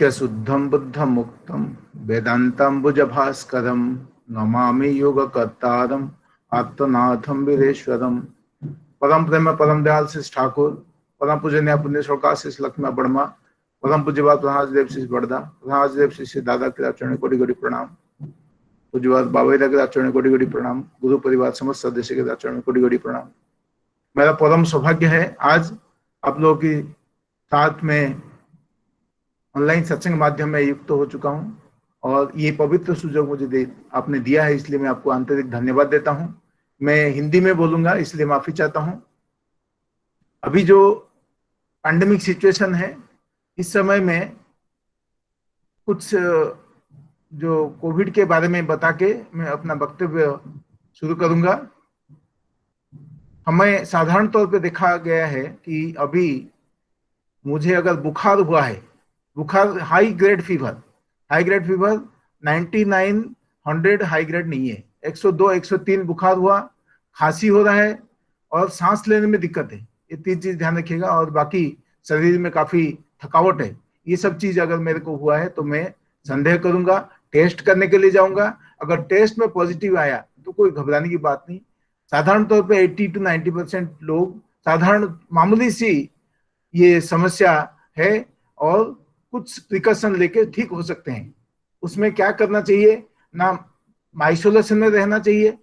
शुद्धं बुद्धं मुक्तं वेदांताम्बुजभास्करं नमामि योगकर्तारम् आत्मनाथं वीरेश्वरम। परम प्रेम परम दयाल श्री ठाकुर, परम पूजनीय पुण्य श्लोकाशीष लक्ष्मी बड़मा, परम पूज्यवाद प्रधानदेव श्री बड़दा, प्रधानदेव श्री दादा के चरण कोटि कोटि प्रणाम। पूज्यवाद बाबेदा के चरण कोटि कोटि प्रणाम। गुरु परिवार समस्त सदस्य के चरण कोटि कोटि प्रणाम। मेरा परम सौभाग्य है आज आप लोगों की साथ में ऑनलाइन सत्संग माध्यम में युक्त हो चुका हूं और ये पवित्र सुजोग मुझे आपने दिया है, इसलिए मैं आपको आंतरिक धन्यवाद देता हूं। मैं हिंदी में बोलूंगा, इसलिए माफी चाहता हूं। अभी जो पैंडेमिक सिचुएशन है, इस समय में कुछ जो कोविड के बारे में बता के मैं अपना वक्तव्य शुरू करूंगा। हमें साधारण तौर पे देखा गया है कि अभी मुझे अगर बुखार हुआ है, बुखार high grade fever 99 100 high grade नहीं है, 102 103 बुखार हुआ, खांसी हो रहा है और सांस लेने में दिक्कत है, ये 3 चीज ध्यान रखिएगा। और बाकी शरीर में काफी थकावट है, ये सब चीज अगर मेरे को हुआ है तो मैं संदेह करूंगा, टेस्ट करने के लिए जाऊंगा। अगर टेस्ट में पॉजिटिव आया तो कोई घबराने की बात नहीं। साधारण तौर पे 80 to 90% लोग साधारण मामूली सी ये समस्या है और कुछ प्रिकॉशन लेके ठीक हो सकते हैं। उसमें क्या करना चाहिए ना, आइसोलेशन में रहना चाहिए।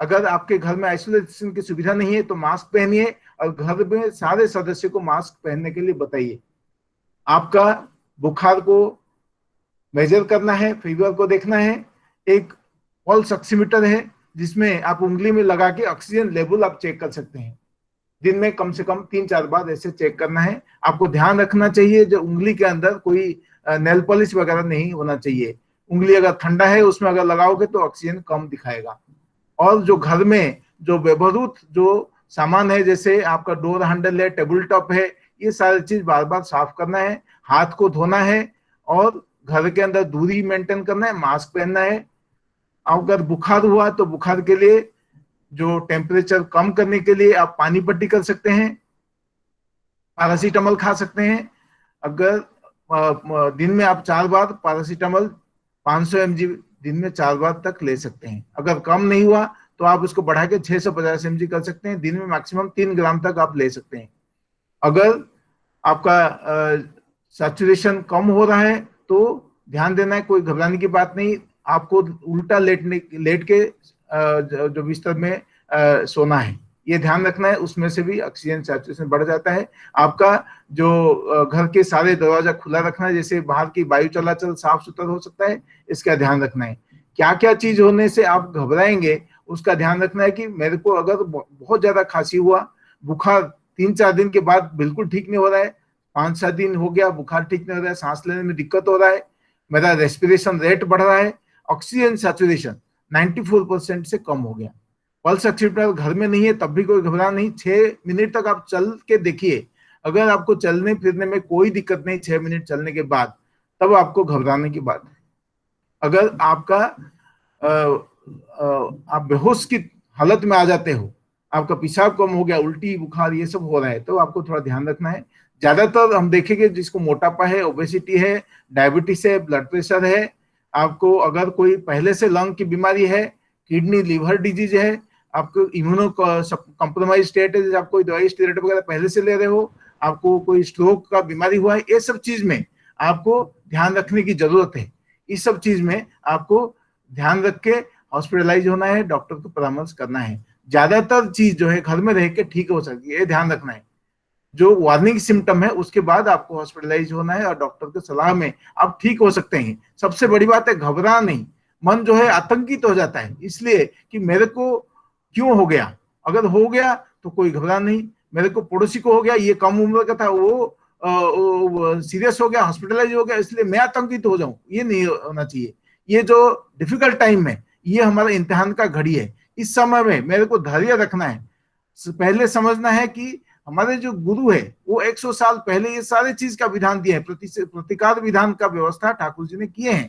अगर आपके घर में आइसोलेशन की सुविधा नहीं है तो मास्क पहनिए और घर में सारे सदस्य को मास्क पहनने के लिए बताइए। आपका बुखार को मेजर करना है, फीवर को देखना है। एक पल्स ऑक्सीमीटर है जिसमें आप उंगली में लगा के ऑक्सीजन लेवल आप चेक कर सकते हैं। दिन में कम से कम 3-4 बार ऐसे चेक करना है। आपको ध्यान रखना चाहिए जो उंगली के अंदर कोई नेल पॉलिश वगैरह नहीं होना चाहिए। उंगली अगर ठंडा है उसमें अगर लगाओगे तो ऑक्सीजन कम दिखाएगा। और जो घर में जो व्यवहृत जो सामान है, जैसे आपका डोर हैंडल है, टेबल टॉप है, ये सारी चीज बार बार साफ करना है, हाथ को धोना है और घर के अंदर दूरी मेंटेन करना है, मास्क पहनना है। अगर बुखार हुआ तो बुखार के लिए जो टेम्परेचर कम करने के लिए आप पानी पट्टी कर सकते हैं, पैरासीटामोल खा सकते हैं। अगर दिन में आप 4 बार पैरासीटामोल 500 mg दिन में 4 बार तक ले सकते हैं। अगर कम नहीं हुआ तो आप उसको बढ़ा के 650 mg कर सकते हैं। दिन में मैक्सिमम 3 ग्राम तक आप ले सकते हैं। अगर आपका सैचुरेशन कम हो रहा है तो ध्यान देना है, कोई घबराने की बात नहीं। आपको उल्टा लेट के जो बिस्तर में सोना है, ये ध्यान रखना है। उसमें से भी ऑक्सीजन सैचुरेशन बढ़ जाता है। आपका जो घर के सारे दरवाजा खुला रखना है, जैसे बाहर की वायु चलाचल साफ सुथरा हो सकता है, इसका ध्यान रखना है। क्या क्या चीज होने से आप घबराएंगे उसका ध्यान रखना है कि मेरे को अगर बहुत ज्यादा खांसी हुआ, बुखार 3-4 दिन के बाद बिल्कुल ठीक नहीं हो रहा है, 5-7 दिन हो गया बुखार ठीक नहीं हो रहा है, सांस लेने में दिक्कत हो रहा है, मेरा रेस्पिरेशन रेट बढ़ रहा है, ऑक्सीजन सैचुरेशन 94% से कम हो गया, पल्स ऑक्सीमीटर घर में नहीं है, तब भी कोई घबराना नहीं। 6 मिनट तक आप चल के देखिए। अगर आपको चलने फिरने में कोई दिक्कत नहीं 6 मिनट चलने के बाद, तब आपको घबराने की बात है। अगर आपका आप बेहोश की हालत में आ जाते हो, आपका पेशाब कम हो गया, उल्टी बुखार ये सब हो रहा है, तो आपको थोड़ा ध्यान रखना है। ज्यादातर हम देखेंगे जिसको मोटापा है, ओबेसिटी है, डायबिटीज है, ब्लड प्रेशर है, आपको अगर कोई पहले से लंग की बीमारी है, किडनी लिवर डिजीज है, आपको इम्यूनो कॉम्प्रोमाइज स्टेट है, जैसे आप कोई दवाई स्टेरॉइड वगैरह पहले से ले रहे हो, आपको कोई स्ट्रोक का बीमारी हुआ है, ये सब चीज में आपको ध्यान रखने की जरूरत है। इस सब चीज में आपको ध्यान रख के हॉस्पिटलाइज होना है, डॉक्टर को परामर्श करना है। ज्यादातर चीज जो है घर में रह के ठीक हो सकती है, ये ध्यान रखना है। जो वार्निंग सिम्टम है उसके बाद आपको हॉस्पिटलाइज होना है और डॉक्टर के सलाह में आप ठीक हो सकते हैं। सबसे बड़ी बात है घबरा नहीं। मन जो है आतंकित हो जाता है, इसलिए कि मेरे को क्यों हो गया। अगर हो गया तो कोई घबरा नहीं, मेरे को पड़ोसी को हो गया, ये कम उम्र का था, वो सीरियस हो गया, हॉस्पिटलाइज हो गया, इसलिए मैं आतंकित हो जाऊं, ये नहीं होना चाहिए। ये जो डिफिकल्ट टाइम है, ये हमारा इम्तिहान का घड़ी है। इस समय में मेरे को धैर्य रखना है। पहले समझना है कि हमारे जो गुरु है वो 100 साल पहले ये सारे चीज का विधान दिए हैं, प्रतिकार विधान का व्यवस्था ठाकुर जी ने किए हैं।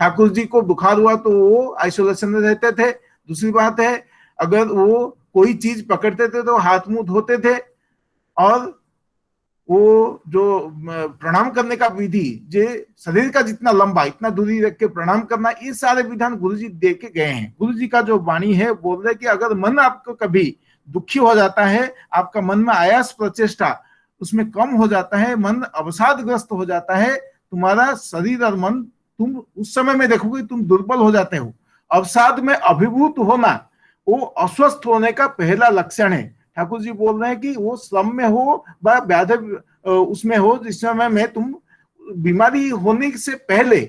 ठाकुर जी को बुखार हुआ तो वो आइसोलेशन में रहते थे। दूसरी बात है, अगर वो कोई चीज पकड़ते थे तो हाथ मुंह धोते थे और वो जो प्रणाम करने का विधि, जे शरीर का जितना लंबा इतना दूरी रख के प्रणाम करना, ये सारे विधान गुरुजी दे के गए हैं। गुरुजी का जो वाणी है बोल रहे कि अगर मन आपको कभी दुखी हो जाता है, आपका मन में आयास प्रचेष्टा उसमें कम हो जाता है, मन अवसादग्रस्त हो जाता है, तुम्हारा शरीर और मन, तुम उस समय में देखोगे तुम दुर्बल हो जाते हो। अवसाद में अभिभूत होना वो अस्वस्थ होने का पहला लक्षण है। ठाकुर जी बोल रहे हैं कि वो श्रम में हो व व्याध उसमें हो, जिस समय में तुम बीमारी होने से पहले,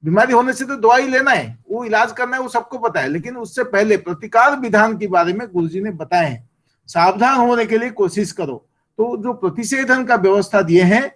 बीमारी होने से तो दवाई लेना है, वो इलाज करना है, वो सबको पता है, लेकिन उससे पहले प्रतिकार विधान के बारे में गुरुजी ने बताए हैं। सावधान होने के लिए कोशिश करो। तो जो प्रतिषेधन का व्यवस्था दिए हैं,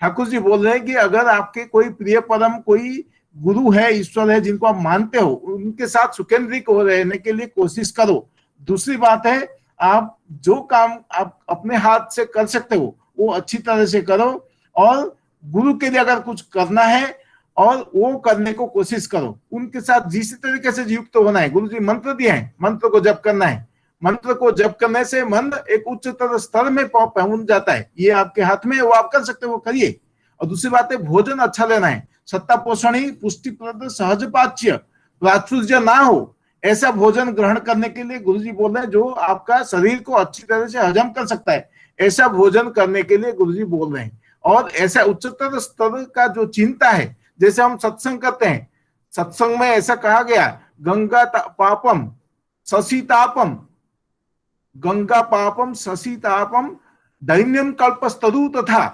ठाकुर जी बोल रहे हैं कि अगर आपके कोई प्रिय परम कोई गुरु है, ईश्वर है, जिनको आप मानते हो, उनके साथ सुकेंद्रिक हो रहने के लिए कोशिश करो। दूसरी बात है, आप जो काम आप अपने हाथ से कर सकते हो वो अच्छी तरह से करो, और गुरु के लिए अगर कुछ करना है और वो करने को कोशिश करो। उनके साथ जिस तरीके से युक्त होना है, गुरु जी मंत्र दिए हैं, मंत्र को जप करना है। मंत्र को जप करने से मन एक उच्चतर स्तर में पहुंच जाता है, ये आपके हाथ में है, वो आप कर सकते हो, वो करिए। और दूसरी बात है, भोजन अच्छा लेना है, सत्ता पोषणी पुष्टिप्रद सहज पाच्य, प्राचुर्य ना हो, ऐसा भोजन ग्रहण करने के लिए गुरुजी बोल रहे हैं जो आपका शरीर को अच्छी तरह से हजम कर सकता है, ऐसा भोजन करने के लिए गुरुजी बोल रहे हैं। और ऐसा उच्चतर स्तर का जो चिंता है, जैसे हम सत्संग करते हैं, सत्संग में ऐसा कहा गया, गंगा पापम शशितापम, गंगा पापम शशितापम दैन्यम कल्पस्तरु तथा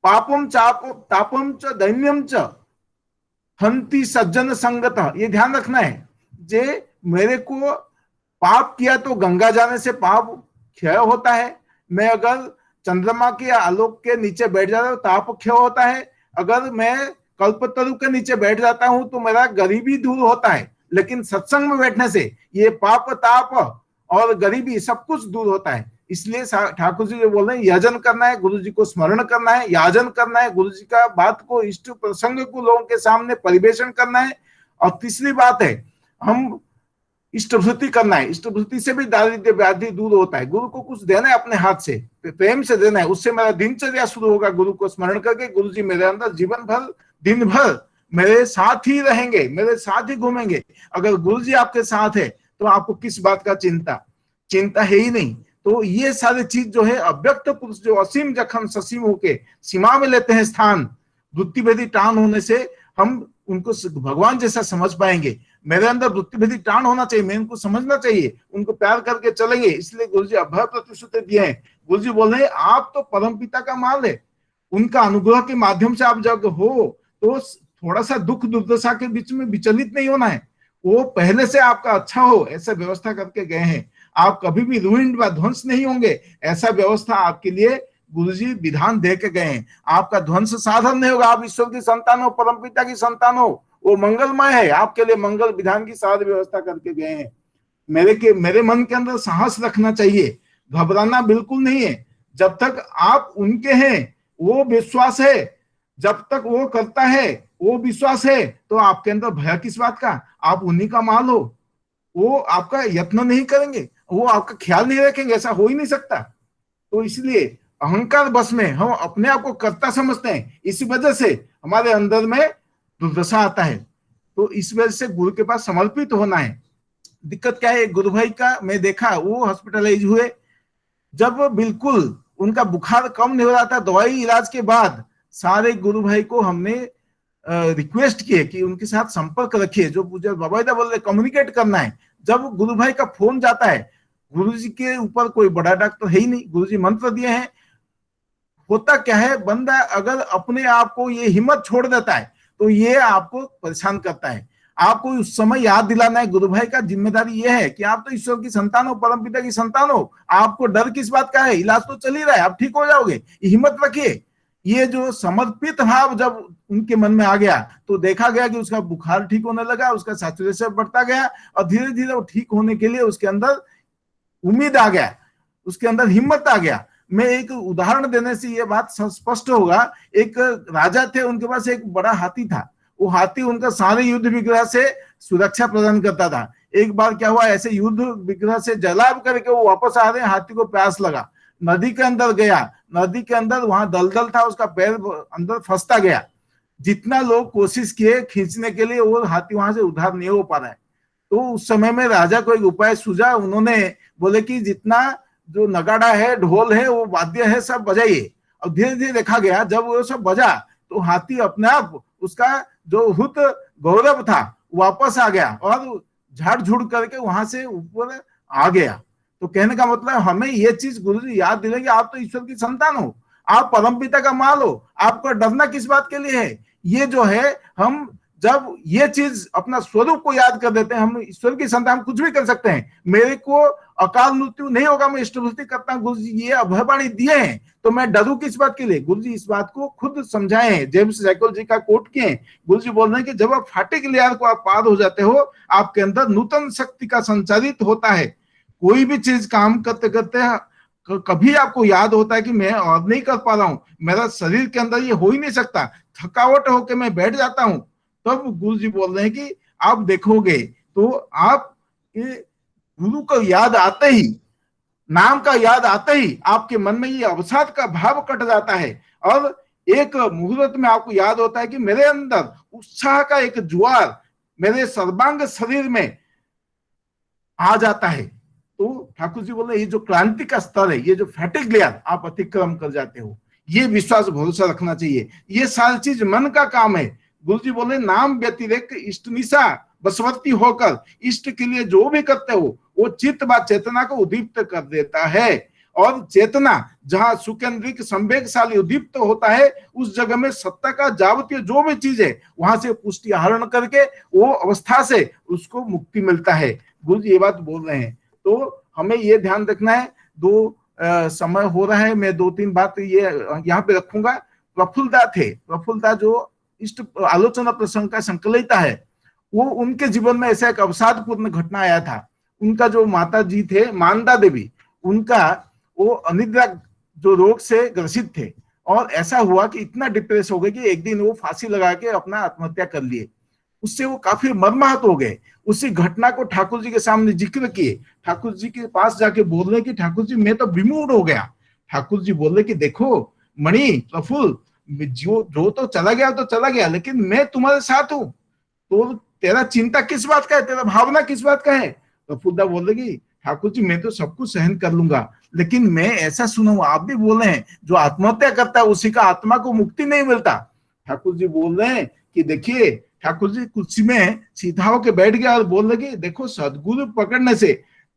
पापम चाप तापम च दैन्यम च हंति सज्जन संगत। ये ध्यान रखना है, जे मेरे को पाप किया तो गंगा जाने से पाप क्षय होता है, मैं अगर चंद्रमा के आलोक के नीचे बैठ जाता हूँ ताप क्षय होता है, अगर मैं कल्पतरु के नीचे बैठ जाता हूं तो मेरा गरीबी दूर होता है, लेकिन सत्संग में बैठने से ये पाप ताप और गरीबी सब कुछ दूर होता है। इसलिए ठाकुर जी जो बोल रहे हैं, यजन करना है, गुरु जी को स्मरण करना है, याजन करना है, गुरु जी का बात को इष्ट प्रसंग को लोगों के सामने परिवेशन करना है। और तीसरी बात है, हम इष्टभृति करना है, इष्टभृति से भी दारिद्र्य व्याधि दूर होता है। गुरु को कुछ देना है, अपने हाथ से प्रेम से देना है, उससे मेरा दिनचर्या शुरू होगा। गुरु को स्मरण करके गुरु जी मेरे अंदर जीवन भर दिन भर मेरे साथ ही रहेंगे, मेरे साथ ही घूमेंगे। अगर गुरु जी आपके साथ है तो आपको किस बात का चिंता है ही नहीं। तो ये सारी चीज जो है, अव्यक्त पुरुष जो असीम जखन ससीम होके सीमा में लेते हैं स्थान, वृत्ति भेदी टान होने से हम उनको भगवान जैसा समझ पाएंगे। मेरे अंदर वृत्ति भेदी टान होना चाहिए, मैं उनको समझना चाहिए, उनको प्यार करके चलेंगे। इसलिए गुरुजी अभय प्रतिश्रुति दिए हैं। गुरुजी बोल रहे हैं, आप तो परम पिता का माल है, उनका अनुग्रह के माध्यम से आप जब हो तो थोड़ा सा दुख दुर्दशा के बीच में विचलित नहीं होना है, वो पहले से आपका अच्छा हो ऐसा व्यवस्था करके गए हैं। आप कभी भी रुइंड व ध्वंस नहीं होंगे, ऐसा व्यवस्था आपके लिए गुरुजी विधान दे के गए हैं। आपका ध्वंस साधन नहीं होगा, आप ईश्वर की संतान हो, परमपिता की संतान हो, वो मंगलमय है, आपके लिए मंगल विधान की सारी व्यवस्था करके गए हैं। मेरे मन के अंदर साहस रखना चाहिए, घबराना बिल्कुल नहीं है। जब तक आप उनके हैं वो विश्वास है, जब तक वो करता है वो विश्वास है, तो आपके अंदर भय किस बात का? आप उन्हीं का माल हो, वो आपका यत्न नहीं करेंगे, वो आपका ख्याल नहीं रखेंगे, ऐसा हो ही नहीं सकता। तो इसलिए अहंकार बस में हम अपने आप को कर्ता समझते हैं, इसी वजह से हमारे अंदर में दुर्दशा आता है। तो इस वजह से गुरु के पास समर्पित होना है। दिक्कत क्या है, गुरु भाई का मैं देखा, वो हॉस्पिटलाइज हुए, जब बिल्कुल उनका बुखार कम नहीं हो रहा था, दवाई इलाज के बाद सारे गुरु भाई को हमने रिक्वेस्ट किए कि उनके साथ संपर्क रखिए, जो पूज्य बाबा बोल रहे कम्युनिकेट करना है। जब गुरु भाई का फोन जाता है, गुरुजी के ऊपर कोई बड़ा डॉक्टर है ही नहीं, गुरुजी मंत्र दिए हैं। होता क्या है, बंदा अगर अपने आप को ये हिम्मत छोड़ देता है तो ये आपको परेशान करता है। आपको उस समय याद दिलाना है, गुरु भाई का जिम्मेदारी ये है कि आप तो ईश्वर की संतान हो, परम पिता की संतान हो, आपको डर किस बात का है, इलाज तो चल ही रहा है, आप ठीक हो जाओगे, हिम्मत रखिए। ये जो समर्पित भाव जब उनके मन में आ गया तो देखा गया कि उसका बुखार ठीक होने लगा, उसका सैचुरेशन बढ़ता गया, और धीरे धीरे वो ठीक होने के लिए उसके अंदर उम्मीद आ गया, उसके अंदर हिम्मत आ गया। मैं एक उदाहरण देने से ये बात स्पष्ट होगा। एक राजा थे, उनके पास एक बड़ा हाथी था, वो हाथी उनका सारे युद्ध विग्रह से सुरक्षा प्रदान करता था। एक बार क्या हुआ, ऐसे युद्ध विग्रह से जलाब करके वो वापस आ रहे हैं, हाथी को प्यास लगा, नदी के अंदर गया, नदी के अंदर वहां दलदल था, उसका पैर अंदर फंसता गया। जितना लोग कोशिश किए खींचने के लिए, वो हाथी वहां से उद्धार नहीं हो पा रहा है। तो उस समय में राजा को एक उपाय सूझा। उन्होंने बोले कि जितना जो नगाड़ा है, ढोल है, वो वाद्य है, सब बजाइए। और धीरे धीरे देखा गया, जब वो सब बजा तो हाथी अपने आप, उसका जो हुत गौरव था वापस आ गया और झाड़ झुड़ करके वहां से ऊपर आ गया। तो कहने का मतलब हमें ये चीज गुरु जी याद दिलाएंगे, आप तो ईश्वर की संतान हो, आप परमपिता का माल हो, आपको डरना किस बात के लिए है। ये जो है, हम जब ये चीज अपना स्वरूप को याद कर देते हैं, हम ईश्वर की संतान, हम कुछ भी कर सकते हैं। मेरे को अकाल मृत्यु नहीं होगा, मैं इष्टभूति करता हूं, गुरु जी ये अभयवाणी दिए हैं, तो मैं डरूं किस बात के लिए। गुरु जी इस बात को खुद समझाए हैं, जेम्स जैकब जी का कोट किए। गुरु जी बोल रहे हैं कि जब आप फाटे की लेयर को आप पार हो जाते हो, आपके अंदर नूतन शक्ति का संचारित होता है। कोई भी चीज काम करते करते कभी आपको याद होता है कि मैं और नहीं कर पा रहा हूं, मेरा शरीर के अंदर ये हो ही नहीं सकता, थकावट होकर मैं बैठ जाता हूं, तब गुरु जी बोल रहे हैं कि आप देखोगे तो आप गुरु को याद आते ही, नाम का याद आते ही आपके मन में ये अवसाद का भाव कट जाता है और एक मुहूर्त में आपको याद होता है कि मेरे अंदर उत्साह का एक ज्वार मेरे सर्वांग शरीर में आ जाता है। तो ठाकुर जी बोले ये जो क्रांति का स्तर है, ये जो फैटिक लेयर आप अतिक्रम कर जाते हो, ये विश्वास भरोसा रखना चाहिए। ये सारी चीज मन का काम है। गुरु जी बोले नाम व्यतिरेक इष्ट निशा बसवर्ती होकर इष्ट के लिए जो भी करते हो वो चित्त व चेतना को उद्दीप्त कर देता है। और चेतना जहां सुकेंद्रिक संवेगशाली उद्दीप्त होता है, उस जगह में सत्ता का जावतीय जो भी चीज है वहां से पुष्टि आहरण करके वो अवस्था से उसको मुक्ति मिलता है। गुरु जी ये बात बोल रहे हैं। तो हमें ये ध्यान रखना है। समय हो रहा है, मैं 2-3 बात ये यहाँ पे रखूंगा। प्रफुल्लदा थे, प्रफुल्लदा जो इष्ट आलोचना प्रसंग का संकलिता है, वो उनके जीवन में ऐसा एक अवसादपूर्ण घटना आया था। उनका जो माता जी थे मानदा देवी, उनका वो अनिद्रा जो रोग से ग्रसित थे और ऐसा हुआ कि इतना डिप्रेस हो गए कि एक दिन वो फांसी लगा के अपना आत्महत्या कर लिए। उससे वो काफी मर्माहत हो गए। उसी घटना को ठाकुर जी के सामने जिक्र किए, ठाकुर जी के पास जाके बोल रहे कि ठाकुर जी मैं तो विमूढ़ हो गया। ठाकुर जी बोल रहे कि देखो मणि प्रफुल्ल, जो तो चला गया तो चला गया, लेकिन मैं तुम्हारे साथ हूं, तो तेरा चिंता किस बात का है, तेरा भावना किस बात का है। प्रफुल्लदा बोल रहे कि ठाकुर जी मैं तो सब कुछ सहन कर लूंगा, लेकिन मैं ऐसा सुना हूं, आप भी बोल रहे हैं जो आत्महत्या करता है उसी का आत्मा को मुक्ति नहीं मिलता। ठाकुर जी बोल रहे हैं कि देखिए, ठाकुर जी कुर्सी में सीधा होकर बैठ गया और बोल रहे कि देखो सदगुरु पकड़ने से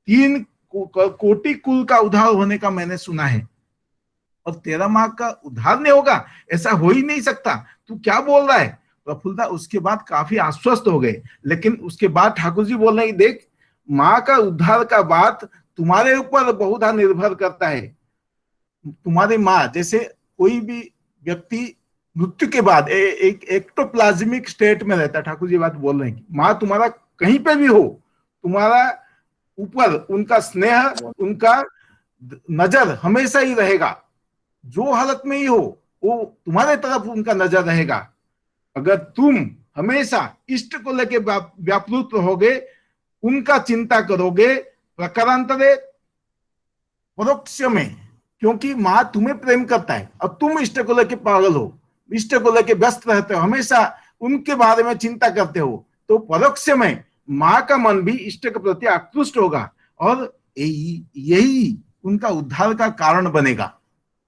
3 कोटि कुल का उद्धार होने का मैंने सुना है, और तेरा माँ का उद्धार नहीं होगा, ऐसा हो ही नहीं सकता, तू क्या बोल रहा है। प्रफुल्लदा उसके बाद काफी आश्वस्त हो गए। लेकिन उसके बाद ठाकुर जी बोल रहे हैं देख, माँ का उद्धार का बात तुम्हारे ऊपर बहुत निर्भर करता है। तुम्हारी माँ, जैसे कोई भी व्यक्ति मृत्यु के बाद एक एक्टोप्लाज्मिक स्टेट में रहता है, ठाकुर जी बात बोल रहे हैं। माँ तुम्हारा कहीं पे भी हो, तुम्हारा ऊपर उनका स्नेह, उनका नजर हमेशा ही रहेगा। जो हालत में ही हो वो तुम्हारे तरफ उनका नजर रहेगा। अगर तुम हमेशा इष्ट को लेके व्यापृत रहोगे, उनका चिंता करोगे, प्रकारांतरे परोक्ष में, क्योंकि माँ तुम्हें प्रेम करता है और तुम इष्ट को लेके पागल हो, इष्ट को लेके व्यस्त रहते हो, हमेशा उनके बारे में चिंता करते हो, तो परोक्ष में माँ का मन भी इष्ट के प्रति आकृष्ट होगा और यही उनका उद्धार का कारण बनेगा।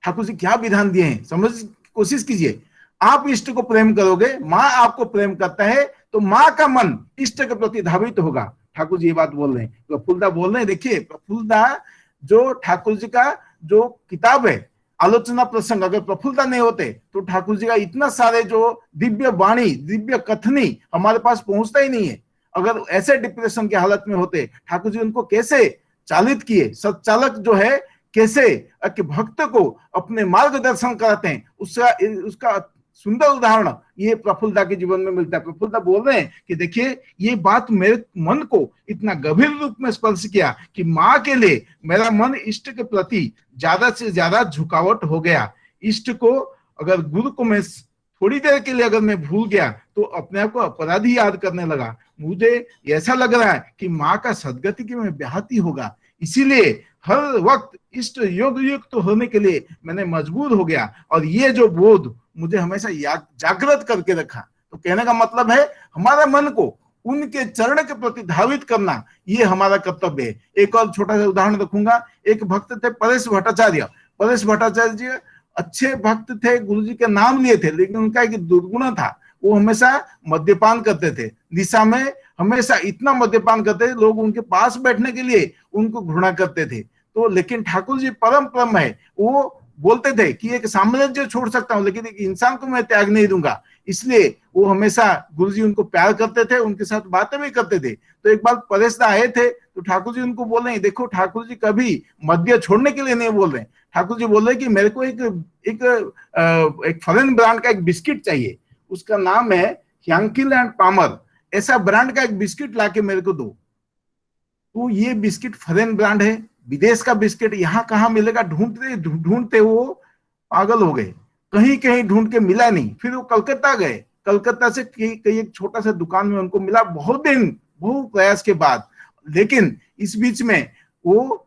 ठाकुर जी क्या विधान दिए हैं, समझ कोशिश कीजिए। आप इष्ट को प्रेम करोगे, माँ आपको प्रेम करता है, तो माँ का मन इष्ट के प्रति धावित होगा। ठाकुर जी ये बात बोल रहे हैं। प्रफुल्लदा बोल रहे हैं, देखिए प्रफुल्लदा जो ठाकुर जी का जो किताब है आलोचना प्रसंग, अगर प्रफुल्लदा नहीं होते तो ठाकुर जी का इतना सारे जो दिव्य वाणी, दिव्य कथनी हमारे पास पहुंचता ही नहीं है। अगर ऐसे डिप्रेशन की हालत में होते, ठाकुर जी उनको कैसे चालित किए, सच्चालक जो है कैसे भक्त को अपने मार्गदर्शन कराते हैं, उसका सुंदर उदाहरण ये प्रफुल्लदा के जीवन में मिलता है। प्रफुल्लदा बोल रहे हैं कि देखिए ये बात मेरे मन को इतना गंभीर रूप में स्पर्श किया कि माँ के लिए मेरा मन इष्ट के प्रति ज्यादा से ज्यादा झुकावट हो गया। इष्ट को अगर गुरु को मैं थोड़ी देर के लिए अगर मैं भूल गया तो अपने आप को अपराधी याद करने लगा। मुझे ऐसा लग रहा है कि माँ का सदगति की मैं ब्याहती होगा, इसीलिए हर वक्त इष्ट योग युक्त होने के लिए मैंने मजबूर हो गया, और ये जो बोध मुझे हमेशा जागृत करके रखा। तो कहने का मतलब है हमारे मन को उनके चरण के प्रति धावित करना, ये हमारा कर्तव्य है। एक और छोटा सा उदाहरण रखूंगा। एक भक्त थे परेश भट्टाचार्य। परेश भट्टाचार्य जी अच्छे भक्त थे, गुरु जी के नाम लिए थे, लेकिन उनका एक दुर्गुण था, वो हमेशा मद्यपान करते थे। निशा में हमेशा इतना मद्यपान करते थे, लोग उनके पास बैठने के लिए उनको घृणा करते थे। तो लेकिन ठाकुर जी परम परम है, वो बोलते थे कि एक साम्राज्य छोड़ सकता हूं लेकिन एक इंसान को मैं त्याग नहीं दूंगा। इसलिए वो हमेशा गुरुजी उनको प्यार करते थे, उनके साथ बातें भी करते थे। तो एक बार परेश दा आए थे तो ठाकुर जी उनको बोल रहे हैं, देखो ठाकुर जी कभी मद्य छोड़ने के लिए नहीं बोल रहे। ठाकुर जी बोल रहे कि मेरे को एक फॉरेन ब्रांड का एक बिस्किट चाहिए, उसका नाम है यांकिल एंड पामर, ऐसा ब्रांड का एक बिस्किट लाके मेरे को दो। तो ये बिस्किट फॉरेन ब्रांड है, विदेश का बिस्किट, यहाँ कहाँ मिलेगा, ढूंढते ढूंढते वो पागल हो गए, कहीं कहीं ढूंढ के मिला नहीं। फिर वो कलकत्ता गए, कलकत्ता से कहीं एक छोटा सा दुकान में उनको मिला, बहुत प्रयास के बाद। लेकिन इस बीच में वो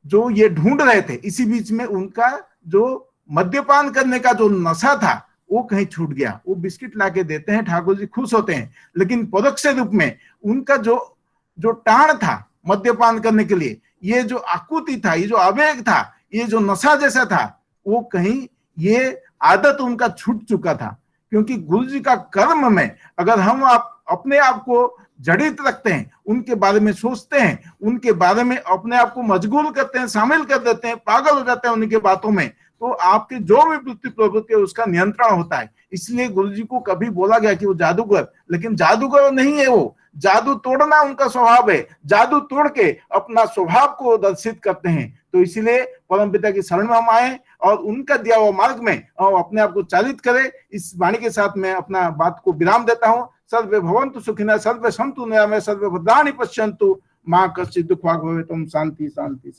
जो ये ढूंढ रहे थे, इसी बीच में उनका जो मद्यपान करने का जो नशा था वो कहीं छूट गया। वो बिस्किट लाके देते हैं, ठाकुर जी खुश होते हैं, लेकिन परोक्ष रूप में उनका जो टाण था मद्यपान करने के लिए, ये जो आकुति था, ये जो आवेग था, ये जो नशा जैसा था, वो कहीं ये आदत उनका छूट चुका था। क्योंकि गुरु जी का कर्म में अगर हम अपने आप को जड़ित रखते हैं, उनके बारे में सोचते हैं, उनके बारे में अपने आप को मजबूर करते हैं, शामिल कर देते हैं, पागल हो जाते हैं उनकी बातों में, तो आपके जो भी वृत्ति प्रवृत्ति है उसका नियंत्रण होता है। इसलिए गुरु जी को कभी बोला गया कि वो जादूगर, लेकिन जादूगर नहीं है, वो जादू तोड़ना उनका स्वभाव है, जादू तोड़ के अपना स्वभाव को दर्शित करते हैं। तो इसलिए परमपिता की शरण में हम आए और उनका दिया हुआ मार्ग में अपने आप को चालित करें। इस वाणी के साथ मैं अपना बात को विराम देता हूं। सर्वे भवन्तु सुखिनः, सर्वे सन्तु निरामयाः, सर्वे भद्राणि पश्यन्तु, मां कश्चित् दुःखभाग् भवेत्। शांति शांति शांति।